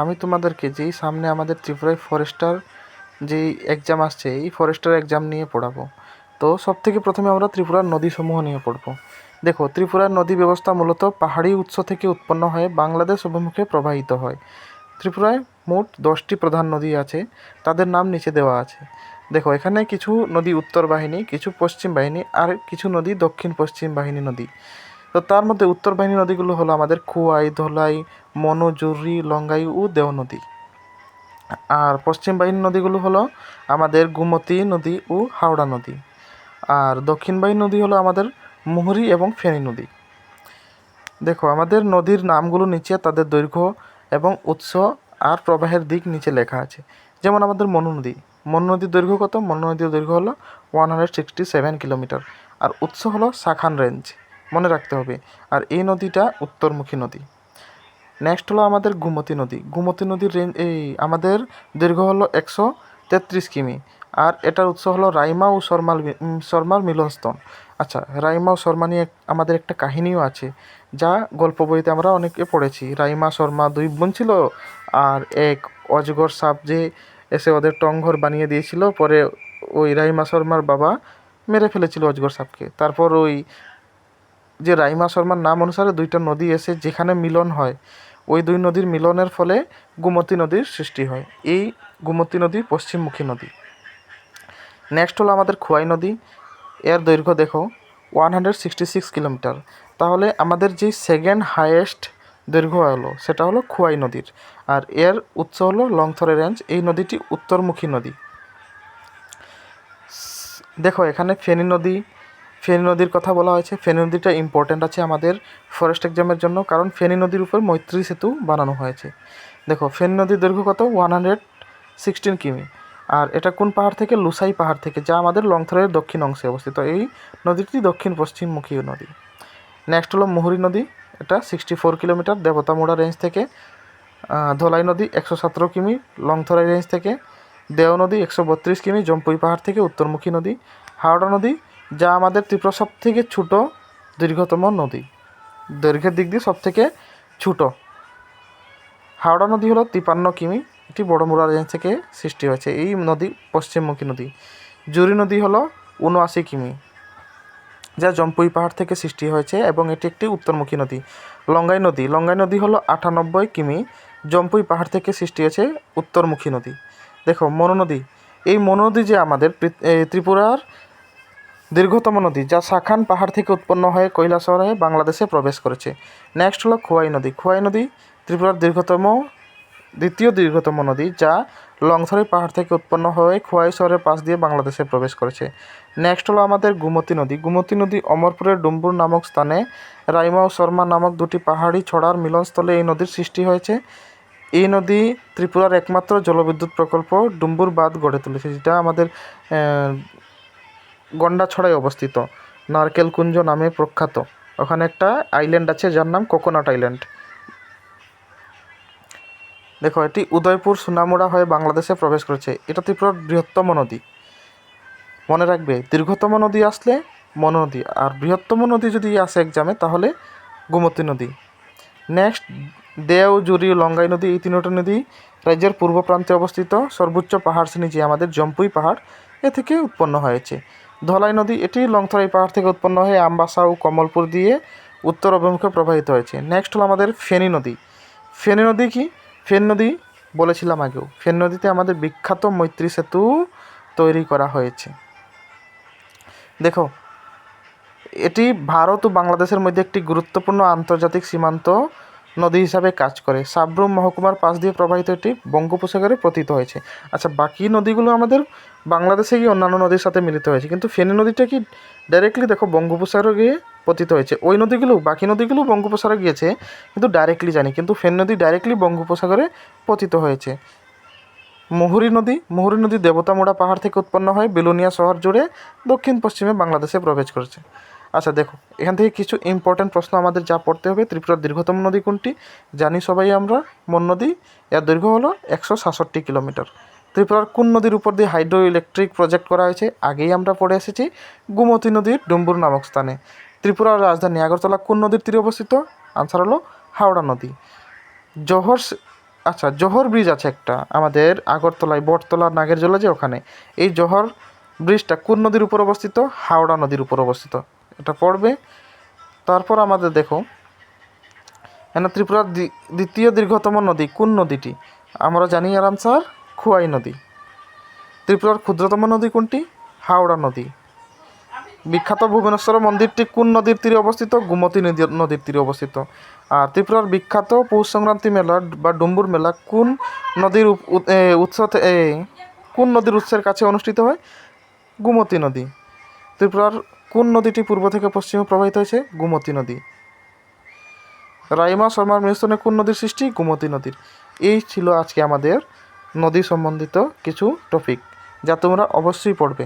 আমি তোমাদেরকে যেই সামনে আমাদের ত্রিপুরায় ফরেস্টার যেই এক্সাম আসছে এই ফরেস্টার এক্সাম নিয়ে পড়াবো। তো সব থেকে প্রথমে আমরা ত্রিপুরার নদীসমূহ নিয়ে পড়বো। দেখো, ত্রিপুরার নদী ব্যবস্থা মূলত পাহাড়ি উৎস থেকে উৎপন্ন হয়ে বাংলাদেশ অভিমুখে প্রবাহিত হয়। ত্রিপুরায় মোট 10টি প্রধান নদী আছে, তাদের নাম নিচে দেওয়া আছে। দেখো, এখানে কিছু নদী উত্তর বাহিনী, কিছু পশ্চিম বাহিনী, আর কিছু নদী দক্ষিণ পশ্চিম বাহিনী নদী। তো তার মধ্যে উত্তর বাহিনী নদীগুলো হলো আমাদের খোয়াই, ধলাই, মনু, জুরি, লঙ্গাই ও দেও নদী। আর পশ্চিম বাহিনী নদীগুলো হলো আমাদের গোমতী নদী ও হাওড়া নদী। আর দক্ষিণ বাহিনী নদী হলো আমাদের মুহুরী এবং ফেনী নদী। দেখো, আমাদের নদীর নামগুলো নিচে তাদের দৈর্ঘ্য এবং উৎস আর প্রবাহের দিক নিচে লেখা আছে। যেমন আমাদের মনু নদী। মনু নদীর দৈর্ঘ্য কত? মনু নদীর দৈর্ঘ্য হলো 167 কিলোমিটার। আর উৎস হলো শাখান রেঞ্জ, মনে রাখতে হবে। আর এই নদীটা উত্তরমুখী নদী। নেক্সট হলো আমাদের গোমতী নদী। গোমতী নদীর আমাদের দৈর্ঘ্য হলো 133 কিমি। আর এটার উৎস হলো রাইমা ও শর্মার মিলনস্থল। আচ্ছা, রাইমা ও শর্মা নিয়ে আমাদের একটা কাহিনীও আছে, যা গল্প বইতে আমরা অনেকে পড়েছি। রাইমা শর্মা 2 বোন ছিল, আর এক অজগর সাপ যে এসে ওদের টংঘর বানিয়ে দিয়েছিল। পরে ওই রাইমা শর্মার বাবা মেরে ফেলেছিল অজগর সাপকে। তারপর ওই যে রাইমা শর্মার নাম অনুসারে 2টা নদী এসে যেখানে মিলন হয়, ওই 2 নদীর মিলনের ফলে গোমতী নদীর সৃষ্টি হয়। এই গোমতী নদী পশ্চিমমুখী নদী। নেক্সট হলো আমাদের খোয়াই নদী। এর দৈর্ঘ্য দেখো 166 কিলোমিটার। তাহলে আমাদের যে সেকেন্ড হাইয়েস্ট দৈর্ঘ্য হলো সেটা হলো খোয়াই নদীর। আর এর উৎস হলো লংথরে রেঞ্জ। এই নদীটি উত্তরমুখী নদী। দেখো, এখানে ফেনী নদীর কথা বলা হয়েছে। ফেনী নদীটা ইম্পর্ট্যান্ট আছে আমাদের ফরেস্ট এক্সামের জন্য, কারণ ফেনী নদীর উপর মৈত্রী সেতু বানানো হয়েছে। দেখো, ফেনী নদীর দৈর্ঘ্য কত? 116 কিমি। আর এটা কোন পাহাড় থেকে? লুসাই পাহাড় থেকে, যা আমাদের লংথরের দক্ষিণ অংশে অবস্থিত। এই নদীটি দক্ষিণ পশ্চিমমুখী নদী। নেক্সট হলো মুহুরী নদী। এটা 64 কিলোমিটার দেবতামুড়া রেঞ্জ থেকে। ধলাই নদী 117 কিমি লংথরাই রেঞ্জ থেকে। দেও নদী 132 কিমি জম্পুই পাহাড় থেকে, উত্তরমুখী নদী। হাওড়া নদী, যা আমাদের ত্রিপুরা সব থেকে ছোটো দীর্ঘতম নদী, দৈর্ঘ্যের দিক দিয়ে সব থেকে ছোটো। হাওড়া নদী হলো 53 কিমি। এটি বড়মুড়া রেঞ্জ থেকে সৃষ্টি হয়েছে। এই নদী পশ্চিমমুখী নদী। জুরি নদী হলো 79 কিমি, যা জম্পুই পাহাড় থেকে সৃষ্টি হয়েছে এবং এটি একটি উত্তরমুখী নদী। লঙ্গাই নদী হলো 98 কিমি, জম্পুই পাহাড় থেকে সৃষ্টি হয়েছে, উত্তরমুখী নদী। দেখো, মনু নদী। এই মনু নদী যে আমাদের ত্রিপুরার দীর্ঘতম নদী, যা শাখান পাহাড় থেকে উৎপন্ন হয়ে কৈলাসহর হয়ে বাংলাদেশে প্রবেশ করেছে। নেক্সট হলো খোয়াই নদী। ত্রিপুরার দ্বিতীয় দীর্ঘতম নদী, যা লংথরে পাহাড় থেকে উৎপন্ন হয়ে খোয়াই শহরের পাশ দিয়ে বাংলাদেশে প্রবেশ করেছে। নেক্সট হলো আমাদের গোমতী নদী অমরপুরের ডুম্বুর নামক স্থানে রাইমা ও শর্মা নামক 2টি পাহাড়ি ছড়ার মিলনস্থলে এই নদীর সৃষ্টি হয়েছে। এই নদী ত্রিপুরার একমাত্র জলবিদ্যুৎ প্রকল্প ডুম্বুর বাঁধ গড়ে তুলেছে, যেটা আমাদের গন্ডাছড়ায় অবস্থিত, নারকেলকুঞ্জ নামে প্রখ্যাত। ওখানে একটা আইল্যান্ড আছে যার নাম কোকোনাট আইল্যান্ড। দেখো, এটি উদয়পুর সোনামুড়া হয়ে বাংলাদেশে প্রবেশ করেছে। এটা ত্রিপুরার বৃহত্তম নদী। মনে রাখবে, দীর্ঘতম নদী আসলে মনু নদী, আর বৃহত্তম নদী যদি আসে এক্সামে তাহলে গোমতী নদী। নেক্সট, দেও, জুরি, লঙ্গাই নদী। এই 3টি নদী রাজ্যের পূর্ব প্রান্তে অবস্থিত। সর্বোচ্চ পাহাড় শ্রেণী যে আমাদের জম্পুই পাহাড়, এ থেকে উৎপন্ন হয়েছে। ধলাই নদী, এটি লংথরাই পাহাড় থেকে উৎপন্ন হয়ে আমবাসা ও কমলপুর দিয়ে উত্তর অভিমুখে প্রবাহিত হয়েছে। নেক্সট হলো আমাদের ফেনী নদী। ফেনী নদী কি? ফেনী নদী বলেছিলাম আগেও। ফেনী নদীতে আমাদের বিখ্যাত মৈত্রী সেতু তৈরি করা হয়েছে। দেখো, এটি ভারত ও বাংলাদেশের মধ্যে একটি গুরুত্বপূর্ণ আন্তর্জাতিক সীমান্ত নদী হিসাবে কাজ করে। সাব্রুম মহকুমার পাশ দিয়ে প্রবাহিত এটি বঙ্গোপসাগরে পতিত হয়েছে। আচ্ছা, বাকি নদীগুলো আমাদের বাংলাদেশে গিয়ে অন্যান্য নদীর সাথে মিলিত হয়েছে, কিন্তু ফেনী নদীটা কি ডাইরেক্টলি দেখো বঙ্গোপসাগরে গিয়ে পতিত হয়েছে। ওই নদীগুলো, বাকি নদীগুলো বঙ্গোপসাগরে গিয়েছে কিন্তু ডাইরেক্টলি জানি, কিন্তু ফেনী নদী ডাইরেক্টলি বঙ্গোপসাগরে পতিত হয়েছে। মুহুরী নদী দেবতামুড়া পাহাড় থেকে উৎপন্ন হয়ে বিলোনিয়া শহর জুড়ে দক্ষিণ পশ্চিমে বাংলাদেশে প্রবেশ করেছে। আচ্ছা, দেখো, এখান থেকে কিছু ইম্পর্ট্যান্ট প্রশ্ন আমাদের যা পড়তে হবে। ত্রিপুরার দীর্ঘতম নদী কোনটি? জানি সবাই আমরা, মন নদী। এর দৈর্ঘ্য হলো 167 কিলোমিটার। ত্রিপুরার কোন নদীর উপর দিয়ে হাইড্রো ইলেকট্রিক প্রজেক্ট করা হয়েছে? আগেই আমরা পড়ে এসেছি, গোমতী নদীর ডুম্বুর নামক স্থানে। ত্রিপুরার রাজধানী আগরতলা কোন নদীর তীরে অবস্থিত? আনসার হলো হাওড়া নদী। আচ্ছা, জোহর ব্রিজ আছে একটা আমাদের আগরতলায়, বটতলা নাগেরজোলা যে ওখানে। এই জোহর ব্রিজটা কোন নদীর উপর অবস্থিত? হাওড়া নদীর উপর অবস্থিত, এটা পড়বে। তারপর আমাদের দেখো, ত্রিপুরার দ্বিতীয় দীর্ঘতম নদী কোন নদীটি? আমরা জানি এর আনসার খোয়াই নদী। ত্রিপুরার ক্ষুদ্রতম নদী কোনটি? হাওড়া নদী। বিখ্যাত ভুবনেশ্বর মন্দিরটি কোন নদীর তীরে অবস্থিত? গোমতী নদীর তীরে অবস্থিত। আর ত্রিপুরার বিখ্যাত পৌষ সংক্রান্তি মেলা বা ডুম্বুর মেলা কোন নদীর কোন নদীর উৎসের কাছে অনুষ্ঠিত হয়? গোমতী নদী। ত্রিপুরার কোন নদীটি পূর্ব থেকে পশ্চিমে প্রবাহিত হয়েছে? গোমতী নদী। রাইমা শর্মার মিশ্রণে কোন নদীর সৃষ্টি? গোমতী নদীর। এই ছিল আজকে আমাদের নদী সম্বন্ধিত কিছু টপিক, যা তোমরা অবশ্যই পড়বে।